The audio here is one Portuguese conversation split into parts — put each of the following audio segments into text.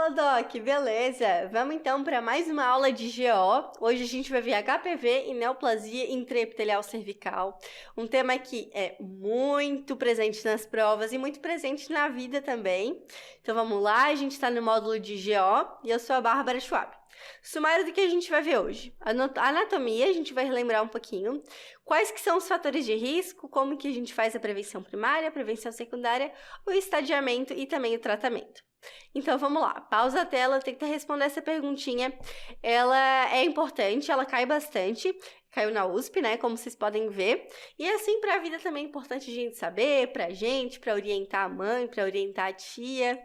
Fala, Doc, beleza? Vamos então para mais uma aula de GO. Hoje a gente vai ver HPV e neoplasia intraepitelial cervical, um tema que é muito presente nas provas e muito presente na vida também. Então vamos lá, a gente está no módulo de GO e eu sou a Bárbara Schwab. Sumário do que a gente vai ver hoje. Anatomia, a gente vai relembrar um pouquinho. Quais que são os fatores de risco, como que a gente faz a prevenção primária, a prevenção secundária, o estadiamento e também o tratamento. Então vamos lá, pausa a tela, tenta responder essa perguntinha. Ela é importante, ela cai bastante, caiu na USP, né, como vocês podem ver. E assim, para a vida também é importante a gente saber, pra gente, para orientar a mãe, para orientar a tia.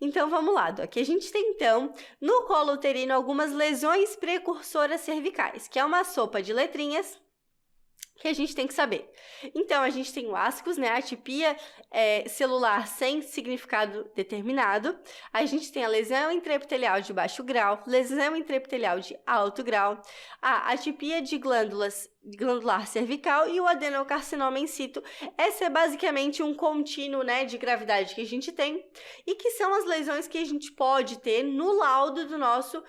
Então vamos lá, Doc. A gente tem então, no colo uterino, algumas lesões precursoras cervicais, que é uma sopa de letrinhas que a gente tem que saber. Então, a gente tem o ascus, né, a atipia celular sem significado determinado. A gente tem a lesão intraepitelial de baixo grau, lesão intraepitelial de alto grau, a atipia de glandular cervical e o adenocarcinoma in situ. Essa é basicamente um contínuo, né, de gravidade que a gente tem e que são as lesões que a gente pode ter no laudo do nosso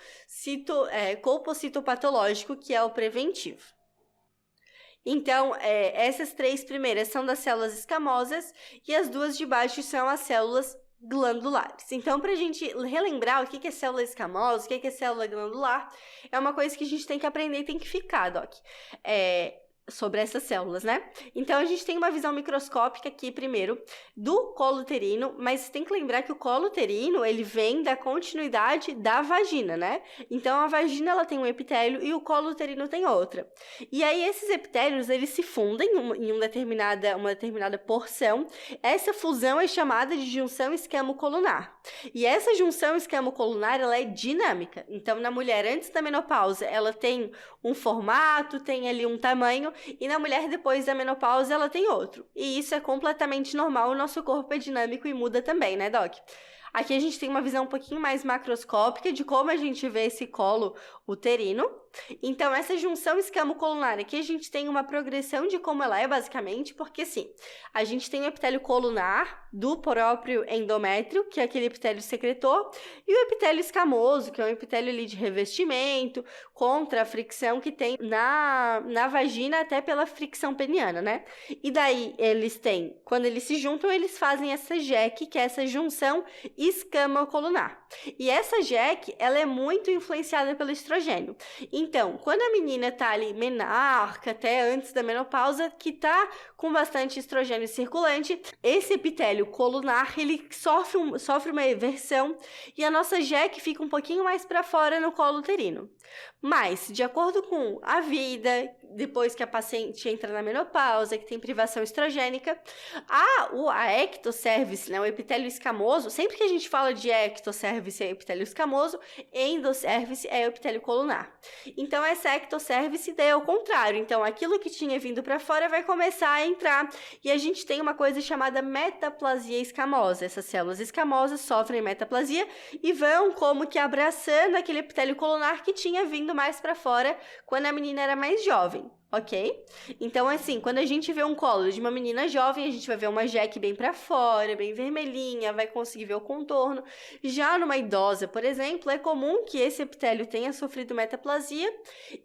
colpocitopatológico, que é o preventivo. Então, essas três primeiras são das células escamosas e as duas de baixo são as células glandulares. Então, para a gente relembrar o que é célula escamosa, o que é célula glandular, é uma coisa que a gente tem que aprender e tem que ficar, Doc. Sobre essas células, né? Então, a gente tem uma visão microscópica aqui, primeiro, do colo uterino, mas tem que lembrar que o colo uterino, ele vem da continuidade da vagina, né? Então, a vagina, ela tem um epitélio e o colo uterino tem outra. E aí, esses epitélios, eles se fundem em uma determinada porção. Essa fusão é chamada de junção escamo-colunar. E essa junção escamo-colunar, ela é dinâmica. Então, na mulher antes da menopausa, ela tem um formato, tem ali um tamanho, e na mulher depois da menopausa ela tem outro. E isso é completamente normal, o nosso corpo é dinâmico e muda também, né, Doc? Aqui a gente tem uma visão um pouquinho mais macroscópica de como a gente vê esse colo uterino. Então, essa junção escamo-colunar aqui, a gente tem uma progressão de como ela é, basicamente, porque, sim, a gente tem o epitélio colunar do próprio endométrio, que é aquele epitélio secretor, e o epitélio escamoso, que é um epitélio ali de revestimento, contra a fricção que tem na vagina, até pela fricção peniana, né? E daí, quando eles se juntam, eles fazem essa JEC, que é essa junção escamo-colunar. E essa JEC, ela é muito influenciada pelo estrogênio. Então, quando a menina tá ali menarca, até antes da menopausa, que tá com bastante estrogênio circulante, esse epitélio colunar, ele sofre uma eversão e a nossa JEC fica um pouquinho mais para fora no colo uterino. Mas, de acordo com a vida, depois que a paciente entra na menopausa, que tem privação estrogênica, a ectocervice, né, o epitélio escamoso, sempre que a gente fala de ectocervice é epitélio escamoso, endocervice é o epitélio colunar. Então, essa ectocervice daí é o contrário. Então, aquilo que tinha vindo para fora vai começar a entrar. E a gente tem uma coisa chamada metaplasia escamosa. Essas células escamosas sofrem metaplasia e vão como que abraçando aquele epitélio colunar que tinha vindo mais para fora quando a menina era mais jovem. Ok? Então, assim, quando a gente vê um colo de uma menina jovem, a gente vai ver uma JEC bem pra fora, bem vermelhinha, vai conseguir ver o contorno. Já numa idosa, por exemplo, é comum que esse epitélio tenha sofrido metaplasia.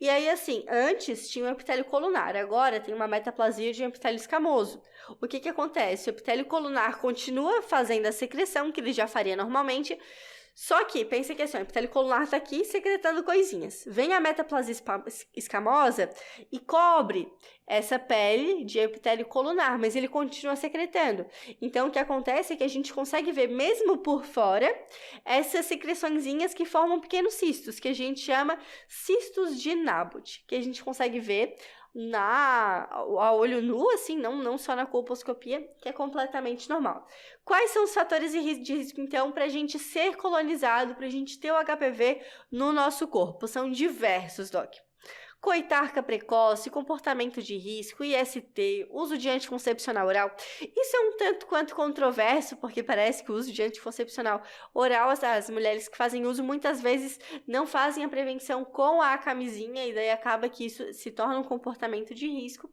E aí, assim, antes tinha um epitélio colunar, agora tem uma metaplasia de um epitélio escamoso. O que acontece? O epitélio colunar continua fazendo a secreção que ele já faria normalmente, só que, pensa que assim, o epitélio colunar tá aqui secretando coisinhas. Vem a metaplasia escamosa e cobre essa pele de epitélio colunar, mas ele continua secretando. Então, o que acontece é que a gente consegue ver, mesmo por fora, essas secreçõezinhas que formam pequenos cistos, que a gente chama cistos de Nabbut, que a gente consegue ver a olho nu, assim, não só na colposcopia, que é completamente normal. Quais são os fatores de risco, então, para a gente ser colonizado, para a gente ter o HPV no nosso corpo? São diversos, Doc. coitarca precoce, comportamento de risco, IST, uso de anticoncepcional oral. Isso é um tanto quanto controverso, porque parece que o uso de anticoncepcional oral, as mulheres que fazem uso muitas vezes não fazem a prevenção com a camisinha e daí acaba que isso se torna um comportamento de risco.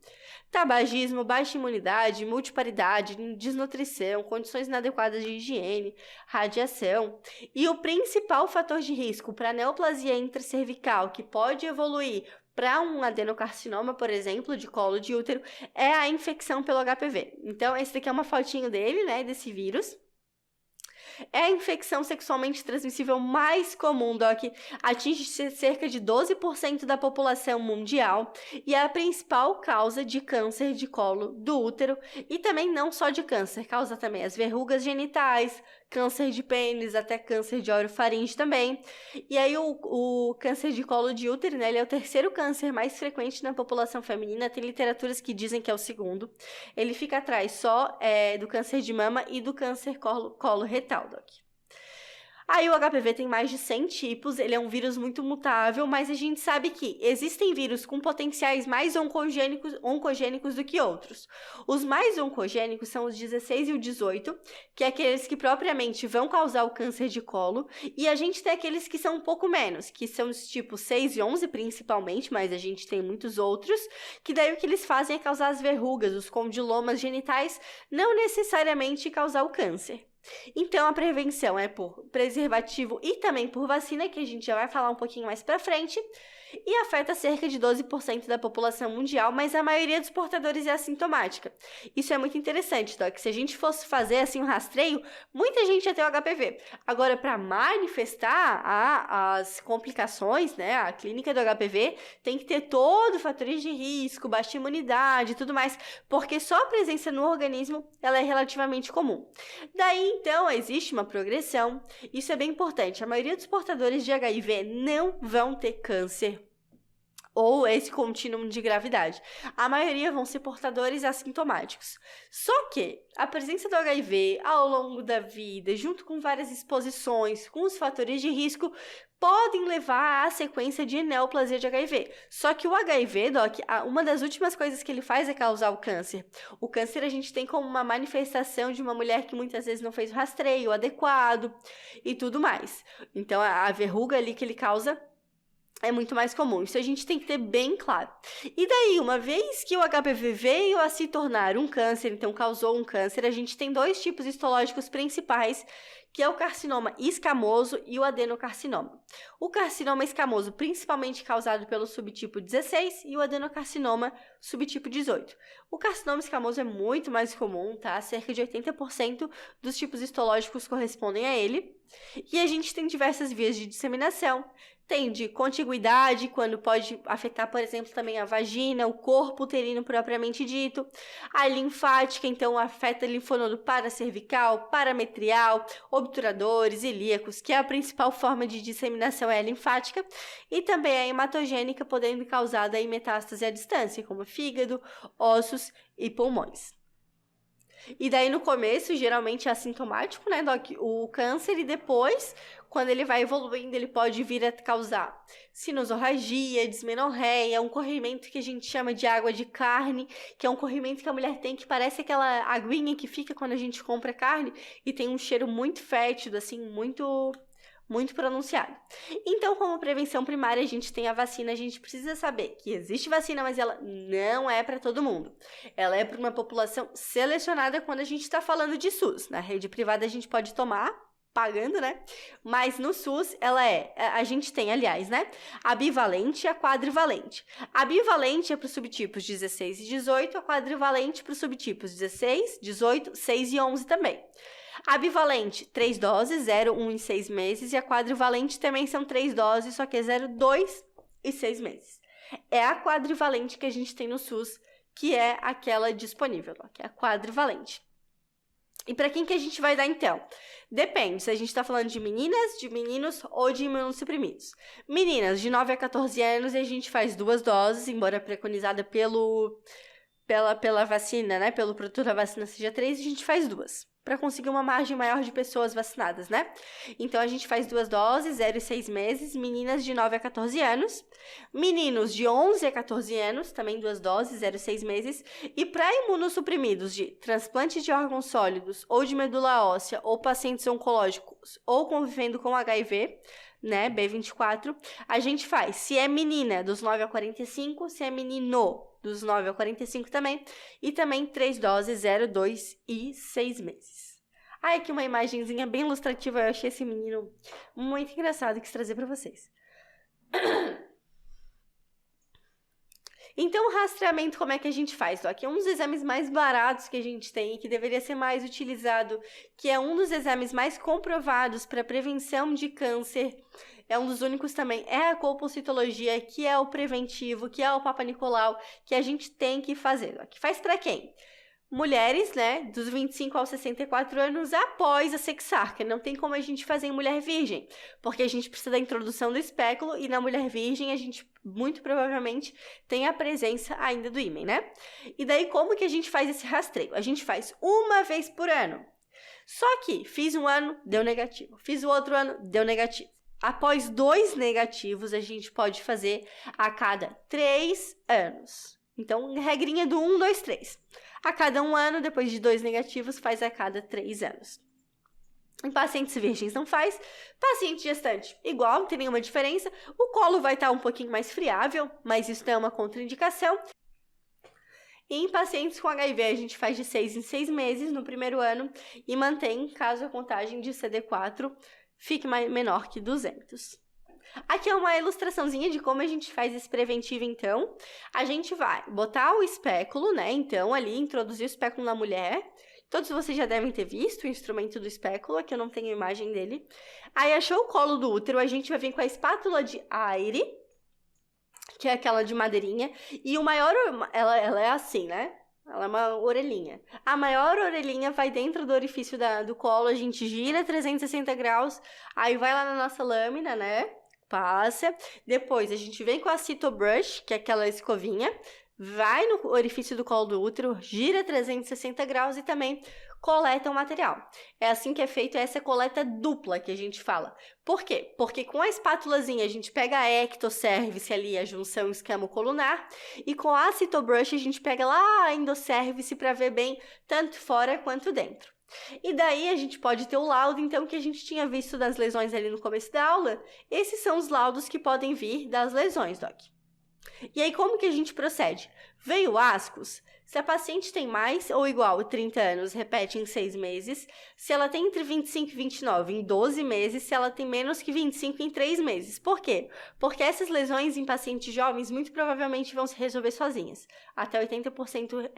Tabagismo, baixa imunidade, multiparidade, desnutrição, condições inadequadas de higiene, radiação. E o principal fator de risco para neoplasia intracervical, que pode evoluir para um adenocarcinoma, por exemplo, de colo de útero, é a infecção pelo HPV. Então, esse daqui é uma fotinho dele, né, desse vírus. É a infecção sexualmente transmissível mais comum, Doc. Atinge cerca de 12% da população mundial e é a principal causa de câncer de colo do útero e também não só de câncer, causa também as verrugas genitais, câncer de pênis, até câncer de orofaringe também. E aí o câncer de colo de útero, né, ele é o terceiro câncer mais frequente na população feminina, tem literaturas que dizem que é o segundo. Ele fica atrás só do câncer de mama e do câncer colo retal, Doc. Aí o HPV tem mais de 100 tipos, ele é um vírus muito mutável, mas a gente sabe que existem vírus com potenciais mais oncogênicos do que outros. Os mais oncogênicos são os 16 e o 18, que é aqueles que propriamente vão causar o câncer de colo, e a gente tem aqueles que são um pouco menos, que são os tipos 6 e 11 principalmente, mas a gente tem muitos outros, que daí o que eles fazem é causar as verrugas, os condilomas genitais, não necessariamente causar o câncer. Então, a prevenção é por preservativo e também por vacina, que a gente já vai falar um pouquinho mais pra frente, e afeta cerca de 12% da população mundial, mas a maioria dos portadores é assintomática. Isso é muito interessante, Doc. Se a gente fosse fazer assim um rastreio, muita gente ia ter o HPV. Agora, para manifestar as complicações, né, a clínica do HPV, tem que ter todo fatores de risco, baixa imunidade e tudo mais, porque só a presença no organismo ela é relativamente comum. Daí, então, existe uma progressão. Isso é bem importante. A maioria dos portadores de HIV não vão ter câncer ou esse contínuo de gravidade. A maioria vão ser portadores assintomáticos. Só que a presença do HIV ao longo da vida, junto com várias exposições, com os fatores de risco, podem levar à sequência de neoplasia de HIV. Só que o HIV, Doc, uma das últimas coisas que ele faz é causar o câncer. O câncer a gente tem como uma manifestação de uma mulher que muitas vezes não fez o rastreio adequado e tudo mais. Então, a verruga ali que ele causa é muito mais comum, isso a gente tem que ter bem claro. E daí, uma vez que o HPV veio a se tornar um câncer, então causou um câncer, a gente tem dois tipos histológicos principais, que é o carcinoma escamoso e o adenocarcinoma. O carcinoma escamoso, principalmente causado pelo subtipo 16, e o adenocarcinoma, subtipo 18. O carcinoma escamoso é muito mais comum, tá? Cerca de 80% dos tipos histológicos correspondem a ele. E a gente tem diversas vias de disseminação. Tem de contiguidade, quando pode afetar, por exemplo, também a vagina, o corpo uterino propriamente dito. A linfática, então, afeta linfonodo paracervical, parametrial, obturadores, ilíacos, que é a principal forma de disseminação é a linfática. E também a hematogênica, podendo causar daí metástase à distância, como fígado, ossos e pulmões. E daí no começo, geralmente é assintomático, né, Doc? O câncer, e depois, quando ele vai evoluindo, ele pode vir a causar sinusorragia, dismenorreia, um corrimento que a gente chama de água de carne, que é um corrimento que a mulher tem que parece aquela aguinha que fica quando a gente compra carne e tem um cheiro muito fétido, assim, muito pronunciado. Então, como prevenção primária, a gente tem a vacina, a gente precisa saber que existe vacina, mas ela não é para todo mundo. Ela é para uma população selecionada quando a gente está falando de SUS. Na rede privada a gente pode tomar, pagando, né? Mas no SUS, a gente tem, aliás, né? A bivalente e a quadrivalente. A bivalente é para os subtipos 16 e 18, a quadrivalente para os subtipos 16, 18, 6 e 11 também. A bivalente, 3 doses, 0, 1 e 6 meses. E a quadrivalente também são 3 doses, só que é 0, 2 e 6 meses. É a quadrivalente que a gente tem no SUS, que é aquela disponível, que é a quadrivalente. E para quem que a gente vai dar, então? Depende se a gente está falando de meninas, de meninos ou de imunossuprimidos. Meninas, de 9 a 14 anos, a gente faz 2 doses, embora preconizada pela vacina, né? Pelo produto da vacina seja 3, a gente faz 2. para conseguir uma margem maior de pessoas vacinadas, né? Então, a gente faz 2 doses, 0 e 6 meses, meninas de 9 a 14 anos, meninos de 11 a 14 anos, também 2 doses, 0 e 6 meses, e para imunossuprimidos de transplante de órgãos sólidos, ou de medula óssea, ou pacientes oncológicos, ou convivendo com HIV, né, B24, a gente faz, se é menina, dos 9 a 45, se é menino, dos 9 a 45 também, e também 3 doses, 0, 2 e 6 meses. Ai, aqui uma imagenzinha bem ilustrativa, eu achei esse menino muito engraçado e quis trazer para vocês. Então, o rastreamento, como é que a gente faz, Doc? É um dos exames mais baratos que a gente tem e que deveria ser mais utilizado, que é um dos exames mais comprovados para prevenção de câncer. É um dos únicos também, é a colpocitologia, que é o preventivo, que é o Papa Nicolau, que a gente tem que fazer, Doc. Faz para quem? Mulheres, né, dos 25 aos 64 anos após a sexarca. Não tem como a gente fazer em mulher virgem, porque a gente precisa da introdução do espéculo e na mulher virgem a gente muito provavelmente tem a presença ainda do ímen, né? E daí como que a gente faz esse rastreio? A gente faz uma vez por ano. Só que fiz um ano, deu negativo. Fiz o outro ano, deu negativo. Após 2 negativos, a gente pode fazer a cada 3 anos. Então, regrinha do 1, 2, 3. A cada 1 ano, depois de 2 negativos, faz a cada 3 anos. Em pacientes virgens não faz. Paciente gestante, igual, não tem nenhuma diferença. O colo vai estar um pouquinho mais friável, mas isso não é uma contraindicação. E em pacientes com HIV, a gente faz de 6 em 6 meses no primeiro ano e mantém, caso a contagem de CD4 fique menor que 200. Aqui é uma ilustraçãozinha de como a gente faz esse preventivo, então. A gente vai botar o espéculo, né? Então, ali, introduzir o espéculo na mulher. Todos vocês já devem ter visto o instrumento do espéculo, aqui eu não tenho imagem dele. Aí, achou o colo do útero, a gente vai vir com a espátula de Aire, que é aquela de madeirinha. E o maior, ela é assim, né? Ela é uma orelhinha. A maior orelhinha vai dentro do orifício do colo, a gente gira 360 graus, aí vai lá na nossa lâmina, né? Passa. Depois, a gente vem com a Cytobrush, que é aquela escovinha, vai no orifício do colo do útero, gira 360 graus e também coleta o material. É assim que é feito essa coleta dupla que a gente fala. Por quê? Porque com a espátulazinha a gente pega a ectocervice ali, a junção escamo-colunar, e com a Cytobrush a gente pega lá a endocervice para ver bem tanto fora quanto dentro. E daí a gente pode ter o laudo, então, que a gente tinha visto das lesões ali no começo da aula. Esses são os laudos que podem vir das lesões, Doc. E aí, como que a gente procede? Veio ascos? Se a paciente tem mais ou igual a 30 anos, repete em 6 meses. Se ela tem entre 25 e 29, em 12 meses. Se ela tem menos que 25, em 3 meses. Por quê? Porque essas lesões em pacientes jovens muito provavelmente vão se resolver sozinhas. Até 80%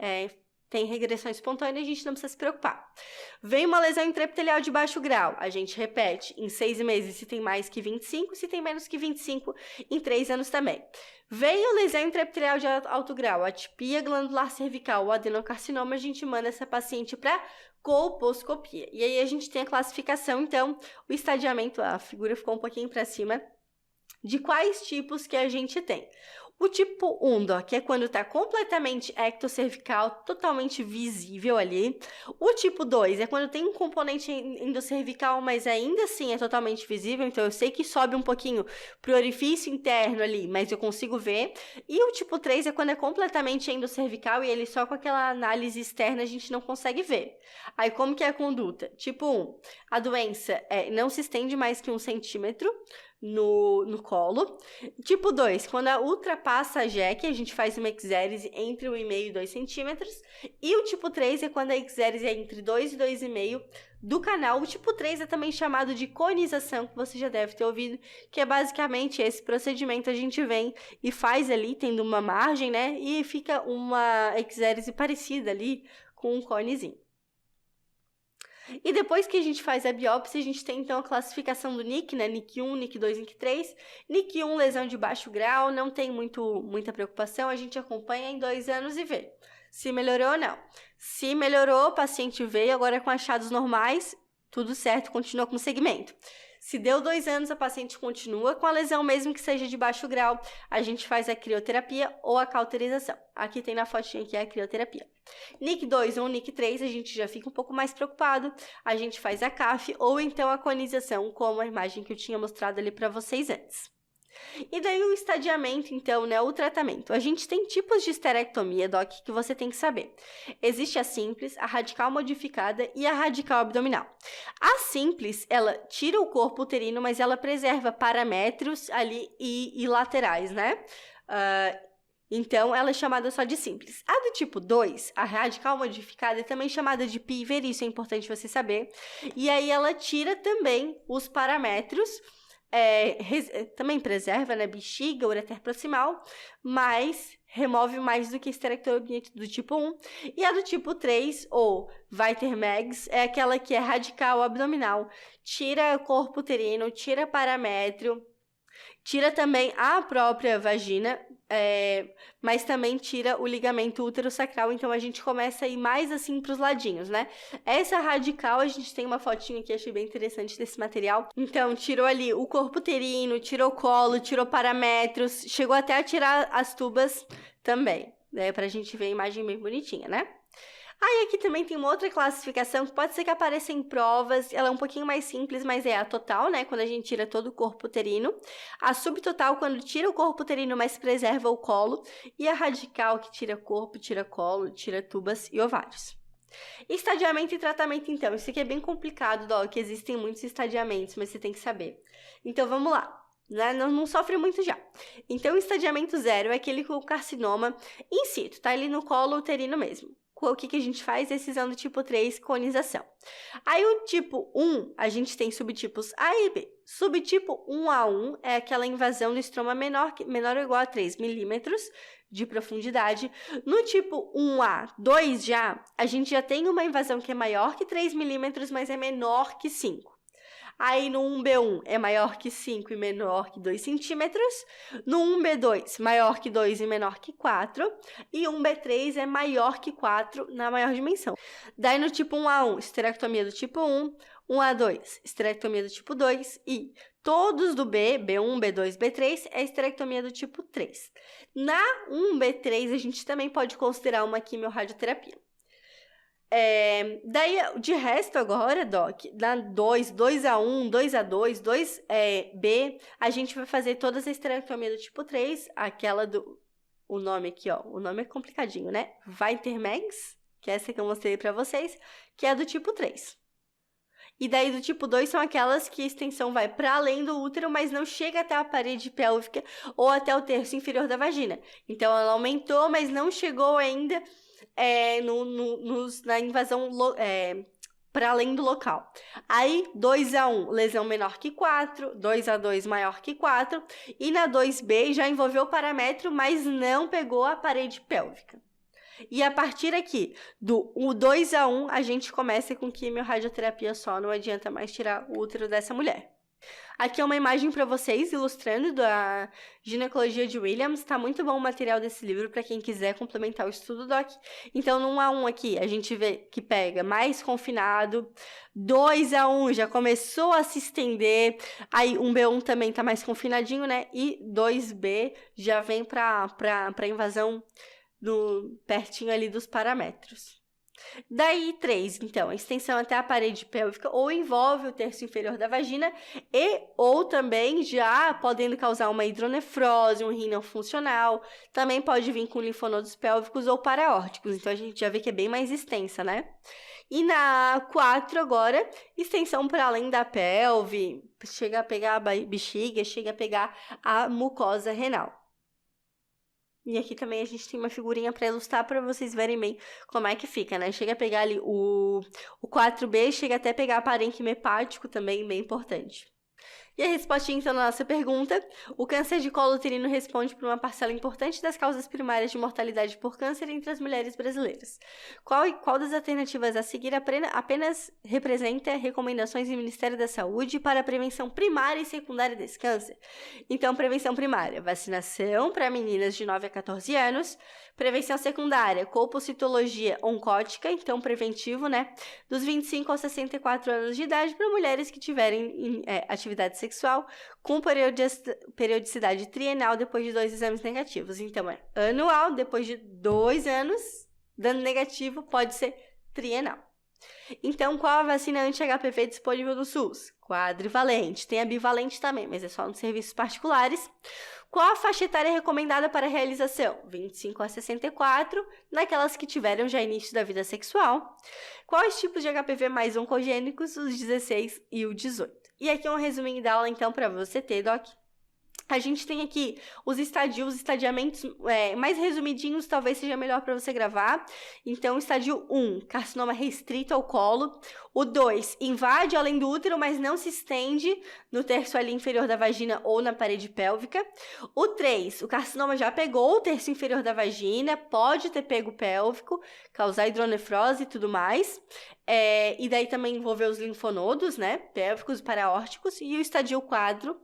tem regressão espontânea, a gente não precisa se preocupar. Vem uma lesão intraepitelial de baixo grau, a gente repete em 6 meses se tem mais que 25, se tem menos que 25, em 3 anos também. Veio lesão intraepitelial de alto grau, atipia glandular cervical ou adenocarcinoma, a gente manda essa paciente para colposcopia. E aí a gente tem a classificação, então, o estadiamento, a figura ficou um pouquinho para cima, de quais tipos que a gente tem. O tipo 1, Doc, que é quando está completamente ectocervical, totalmente visível ali. O tipo 2 é quando tem um componente endocervical, mas ainda assim é totalmente visível, então eu sei que sobe um pouquinho pro orifício interno ali, mas eu consigo ver. E o tipo 3 é quando é completamente endocervical e ele só com aquela análise externa a gente não consegue ver. Aí como que é a conduta? Tipo 1, a doença não se estende mais que 1 centímetro, no colo. Tipo 2, quando ultrapassa a JEC, a gente faz uma eczérese entre 1,5 e 2 centímetros. E o tipo 3 é quando a eczérese é entre 2 e 2,5 do canal. O tipo 3 é também chamado de conização, que você já deve ter ouvido, que é basicamente esse procedimento. A gente vem e faz ali, tendo uma margem, né? E fica uma eczérese parecida ali com um conezinho. E depois que a gente faz a biópsia, a gente tem então a classificação do NIC, né? NIC 1, NIC 2, NIC 3. NIC 1, lesão de baixo grau, não tem muita preocupação, a gente acompanha em 2 anos e vê se melhorou ou não. Se melhorou, o paciente veio agora com achados normais, tudo certo, continua com segmento. Se deu 2 anos, a paciente continua com a lesão, mesmo que seja de baixo grau, a gente faz a crioterapia ou a cauterização. Aqui tem na fotinha que é a crioterapia. NIC 2 ou NIC 3, a gente já fica um pouco mais preocupado, a gente faz a CAF ou então a conização, como a imagem que eu tinha mostrado ali para vocês antes. E daí o estadiamento, então, né, o tratamento. A gente tem tipos de esterectomia, Doc, que você tem que saber. Existe a simples, a radical modificada e a radical abdominal. A simples, ela tira o corpo uterino, mas ela preserva paramétros ali e laterais, né? Então, ela é chamada só de simples. A do tipo 2, a radical modificada, é também chamada de PIVER, isso é importante você saber. E aí, ela tira também os paramétros, também preserva, né, bexiga, ureter proximal, mas remove mais do que a esterectomia do tipo 1. E a do tipo 3, ou Weiter-Meggs, é aquela que é radical abdominal. Tira corpo uterino, tira paramétrio, tira também a própria vagina, mas também tira o ligamento útero-sacral, então a gente começa a ir mais assim para os ladinhos, né? Essa radical, a gente tem uma fotinha aqui, achei bem interessante desse material. Então, tirou ali o corpo uterino, tirou o colo, tirou paramétros, chegou até a tirar as tubas também, né? Pra gente ver a imagem bem bonitinha, né? Aí aqui também tem uma outra classificação que pode ser que apareça em provas, ela é um pouquinho mais simples, mas é a total, né, quando a gente tira todo o corpo uterino, a subtotal quando tira o corpo uterino, mas preserva o colo, e a radical que tira corpo, tira colo, tira tubas e ovários. Estadiamento e tratamento, então, isso aqui é bem complicado, Doc, existem muitos estadiamentos, mas você tem que saber. Então, vamos lá. Né? Não sofre muito já. Então, o estadiamento 0 é aquele com o carcinoma in situ, tá ali no colo uterino mesmo. O que a gente faz? Decisão do tipo 3, conização. Aí o tipo 1, a gente tem subtipos A e B. Subtipo 1A1 é aquela invasão do estroma menor ou igual a 3 milímetros de profundidade. No tipo 1A2 já, a gente já tem uma invasão que é maior que 3 milímetros, mas é menor que 5. Aí no 1B1 é maior que 5 e menor que 2 centímetros. No 1B2, maior que 2 e menor que 4. E 1B3 é maior que 4 na maior dimensão. Daí no tipo 1A1, esterectomia do tipo 1. 1A2, esterectomia do tipo 2. E todos do B, B1, B2, B3, é esterectomia do tipo 3. Na 1B3, a gente também pode considerar uma quimiorradioterapia. Daí, de resto agora, Doc, na 2, 2A1, 2A2, 2B, a gente vai fazer todas as esterectomia do tipo 3, aquela do... O nome aqui, ó, o nome é complicadinho, né? Weiter-Meggs, que é essa que eu mostrei pra vocês, que é do tipo 3. E daí, do tipo 2, são aquelas que a extensão vai para além do útero, mas não chega até a parede pélvica ou até o terço inferior da vagina. Então, ela aumentou, mas não chegou ainda na invasão para além do local. Aí, 2A1, lesão menor que 4, 2A2 maior que 4, e na 2B já envolveu o paramétrio, mas não pegou a parede pélvica. E a partir aqui, do 2A1, a gente começa com quimiorradioterapia só, não adianta mais tirar o útero dessa mulher. Aqui é uma imagem para vocês, ilustrando da ginecologia de Williams. Tá muito bom o material desse livro para quem quiser complementar o estudo, Doc. Então, no 1A1 aqui, a gente vê que pega mais confinado. 2A1 já começou a se estender. Aí, 1B1 também tá mais confinadinho, né? E 2B já vem para invasão pertinho ali dos paramétros. Daí, 3, então, a extensão até a parede pélvica ou envolve o terço inferior da vagina ou também já podendo causar uma hidronefrose, um rim não funcional, também pode vir com linfonodos pélvicos ou paraórticos, então a gente já vê que é bem mais extensa, né? E na 4 agora, extensão para além da pelve, chega a pegar a bexiga, chega a pegar a mucosa renal. E aqui também a gente tem uma figurinha para ilustrar para vocês verem bem como é que fica, né? Chega a pegar ali o 4B, chega até a pegar parênquima hepático também, bem importante. E a respostinha, então, na nossa pergunta: o câncer de colo uterino responde por uma parcela importante das causas primárias de mortalidade por câncer entre as mulheres brasileiras. Qual das alternativas a seguir apenas representa recomendações do Ministério da Saúde para a prevenção primária e secundária desse câncer? Então, prevenção primária: vacinação para meninas de 9 a 14 anos. Prevenção secundária: colpocitologia oncótica, então preventivo, né? Dos 25 aos 64 anos de idade para mulheres que tiverem atividade sexual com periodicidade trienal depois de 2 exames negativos. Então, é anual, depois de 2 anos, dando negativo, pode ser trienal. Então, qual a vacina anti-HPV disponível no SUS? Quadrivalente. Tem a bivalente também, mas é só nos serviços particulares. Qual a faixa etária recomendada para a realização? 25 a 64, naquelas que tiveram já início da vida sexual. Quais tipos de HPV mais oncogênicos? Os 16 e o 18. E aqui é um resuminho da aula, então, para você ter, Doc. A gente tem aqui os estadiamentos mais resumidinhos, talvez seja melhor para você gravar. Então, estádio 1, carcinoma restrito ao colo. O 2, invade além do útero, mas não se estende no terço ali inferior da vagina ou na parede pélvica. O 3, o carcinoma já pegou o terço inferior da vagina, pode ter pego o pélvico, causar hidronefrose e tudo mais. E daí também envolver os linfonodos, né, pélvicos e paraórticos. E o estádio 4,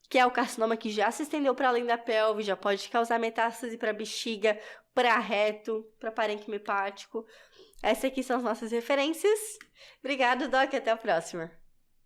que é o carcinoma que já se estendeu para além da pelve, já pode causar metástase para bexiga, para reto, para parênquima hepático. Essas aqui são as nossas referências. Obrigada, Doc, até a próxima.